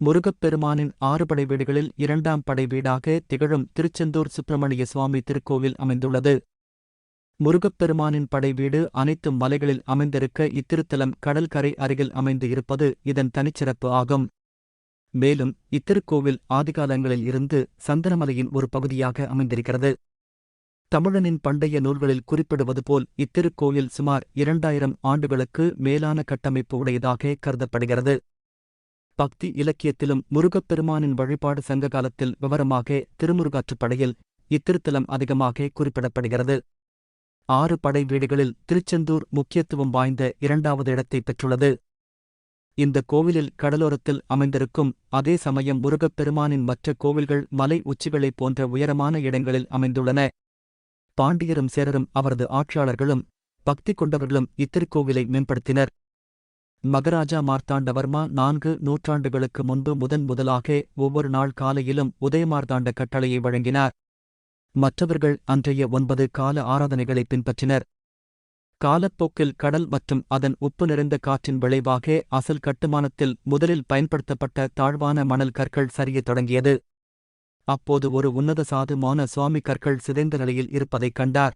முருகப்பெருமானின் 6 படை வீடுகளில் 2ஆம் படை வீடாக திகழும் திருச்செந்தூர் சுப்பிரமணிய சுவாமி திருக்கோவில் அமைந்துள்ளது. முருகப்பெருமானின் படை வீடு அனைத்து மலைகளில் அமைந்திருக்க இத்திருத்தலம் கடல் கரை அருகில் அமைந்து இருப்பது இதன் தனிச்சிறப்பு ஆகும். மேலும் இத்திருக்கோவில் ஆதிகாலங்களில் இருந்து சந்தனமலையின் ஒரு பகுதியாக அமைந்திருக்கிறது. தமிழனின் பண்டைய நூல்களில் குறிப்பிடுவது போல் இத்திருக்கோயில் சுமார் 2000 ஆண்டுகளுக்கு மேலான கட்டமைப்பு உடையதாக கருதப்படுகிறது. பக்தி இலக்கியத்திலும் முருகப்பெருமானின் வழிபாடு சங்க காலத்தில் விவரமாக திருமுருகாற்றுப்படையில் இத்திருத்தலம் அதிகமாக குறிப்பிடப்படுகிறது. 6 படை வீடுகளில் திருச்செந்தூர் முக்கியத்துவம் வாய்ந்த 2வது இடத்தை பெற்றுள்ளது. இந்த கோவிலில் கடலோரத்தில் அமைந்திருக்கும் அதே சமயம் முருகப்பெருமானின் மற்ற கோவில்கள் மலை உச்சிகளைப் போன்ற உயரமான இடங்களில் அமைந்துள்ளன. பாண்டியரும் சேரரும் அவரது ஆட்சியாளர்களும் பக்தி கொண்டவர்களும் இத்திருக்கோவிலை மேம்படுத்தினர். மகராஜா மார்த்தாண்டவர்மா 4 நூற்றாண்டுகளுக்கு முன்பு முதலாக ஒவ்வொரு நாள் காலையிலும் உதயமார்த்தாண்ட கட்டளையை வழங்கினார். மற்றவர்கள் அன்றைய 9 கால ஆராதனைகளை பின்பற்றினர். காலப்போக்கில் கடல் மற்றும் அதன் உப்பு நிறைந்த காற்றின் விளைவாக அசல் கட்டுமானத்தில் முதலில் பயன்படுத்தப்பட்ட தாழ்வான மணல் கற்கள் சரியத் தொடங்கியது. அப்போது ஒரு உன்னத சாதுமான சுவாமி கற்கள் சிதைந்த நிலையில் இருப்பதைக் கண்டார்.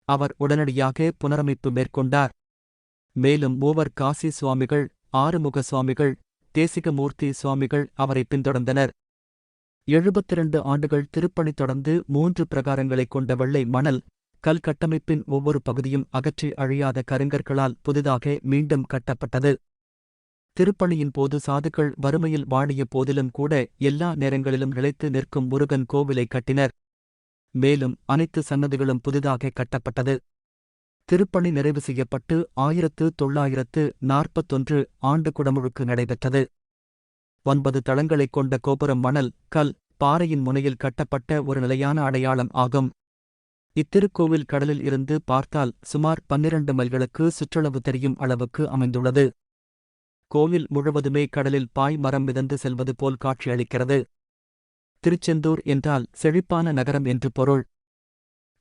அவர் உடனடியாக புனரமைப்பு மேற்கொண்டார். மேலும் மூவர் காசி சுவாமிகள், ஆறுமுக சுவாமிகள், தேசிகமூர்த்தி சுவாமிகள் அவரை பின்தொடர்ந்தனர். 72 ஆண்டுகள் திருப்பணி தொடர்ந்து 3 பிரகாரங்களைக் கொண்ட வெள்ளை மணல் கல் கட்டமைப்பின் ஒவ்வொரு பகுதியும் அகற்றி அழியாத கருங்கற்களால் புதிதாக மீண்டும் கட்டப்பட்டது. திருப்பணியின் போது சாதுக்கள் வறுமையில் வாடிய போதிலும் கூட எல்லா நேரங்களிலும் நிலைத்து நிற்கும் முருகன் கோவிலை கட்டினர். மேலும் அனைத்து சன்னதிகளும் புதிதாக கட்டப்பட்டது. திருப்பணி நிறைவு செய்யப்பட்டு 1941 ஆண்டு குடமுழுக்கு நடைபெற்றது. 9 தளங்களைக் கொண்ட கோபுரம் மணல், கல், பாறையின் முனையில் கட்டப்பட்ட ஒரு நிலையான அடையாளம் ஆகும். இத்திருக்கோவில் கடலில் இருந்து பார்த்தால் சுமார் 12 மைல்களுக்கு சுற்றளவு தெரியும் அளவுக்கு அமைந்துள்ளது. கோவில் முழுவதுமே கடலில் பாய் மரம் மிதந்து செல்வது போல் காட்சியளிக்கிறது. திருச்செந்தூர் என்றால் செழிப்பான நகரம் என்று பொருள்.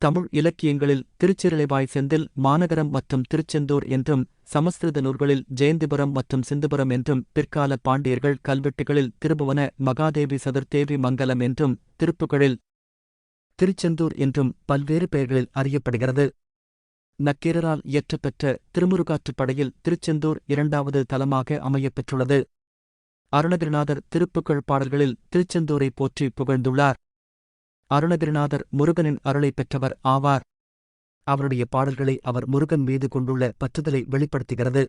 தமிழ் இலக்கியங்களில் திருச்சிரளைவாய் செந்தில் மாநகரம் மற்றும் திருச்செந்தூர் என்றும், சமஸ்கிருத நூல்களில் ஜெயந்திபுரம் மற்றும் சிந்துபுரம் என்றும், பிற்கால பாண்டியர்கள் கல்வெட்டுகளில் திருபுவன மகாதேவி சதுர்த்தேவி மங்கலம் என்றும், திருப்புகழில் திருச்செந்தூர் என்றும் பல்வேறு பெயர்களில் அறியப்படுகிறது. நக்கீரரால் இயற்றப்பெற்ற திருமுருகாற்றுப்படையில் திருச்செந்தூர் 2வது தலமாக அமையப் பெற்றுள்ளது. அருணகிரிநாதர் திருப்புகழ் பாடல்களில் திருச்செந்தூரை போற்றி புகழ்ந்துள்ளார். அருணகிரிநாதர் முருகனின் அருளைப் பெற்றவர் ஆவார். அவருடைய பாடல்களை அவர் முருகன் மீது கொண்டுள்ள பற்றுதலை வெளிப்படுத்துகிறது.